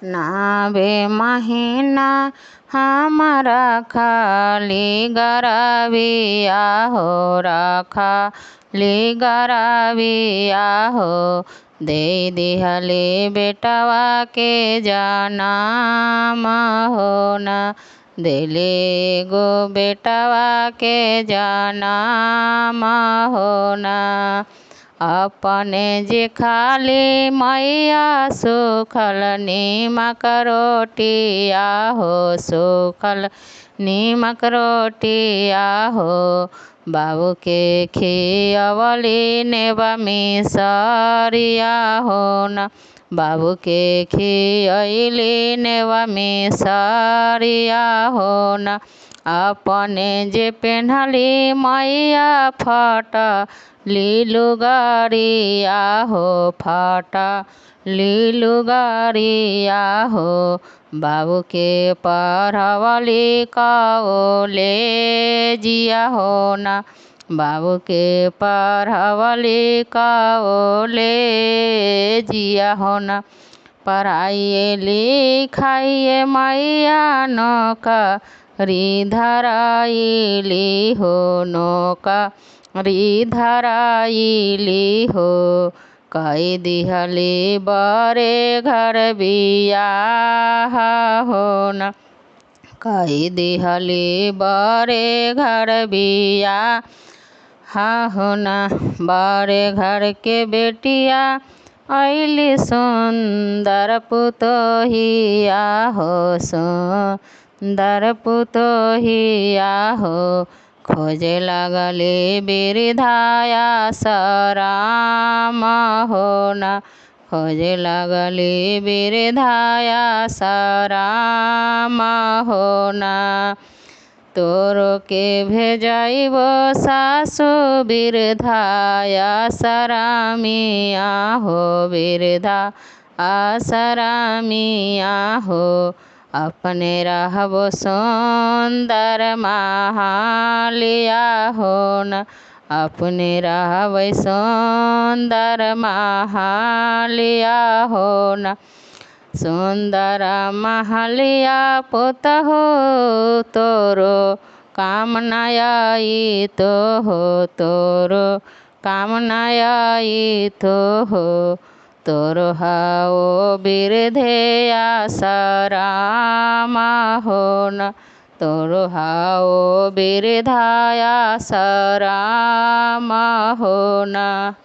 नावे महीना हमारा खाली गराविया हो खाली गराविया हो दे दिहले बेटवा के जनाम हो ना दिले गो बेटवा के जनाम हो ना अपने जे खाली मैया सुखल नीमक रोटिया हो सुखल नीमक रोटिया हो बाबू के खियवली नेबा मिसरिया हो न बाबू के खियली नेबा मिसरिया हो न अपने जे पेन्हली मैया लुगारिया हो लुगारिया हो बाबू के पढ़वली कॉलेजिया हो ना बाबू के पढ़वली कॉलेजिया हो ना पढ़ाइए लिखाइए मैया नौकरी धराइली हो नौकरी धराइली हो कई दिहली बड़े घर बियाह हो न कई दिहली बड़े घर बियाह हो न बड़े घर के बेटिया ऐली सुंदर पुतोहिया हो सुंदर पुतोहिया हो खोजे लगली बिरधाया सराम हो न खोजे लगली बिरधाया सराम हो न तोरो के भेजैबो सासु बिरधाया सरामिया हो बिरधा आसरामिया हो अपने रहबो सुंदर महालिया हो न अपने रहबै सुंदर महालिया हो न सुंदर महलिया पुतहो तोरो कामनाई तो हो तोरो कामनाई तो हो तोरो हाओ बिरधेया सराम हो न तोरो हाओ बिरधाया सराम हो न।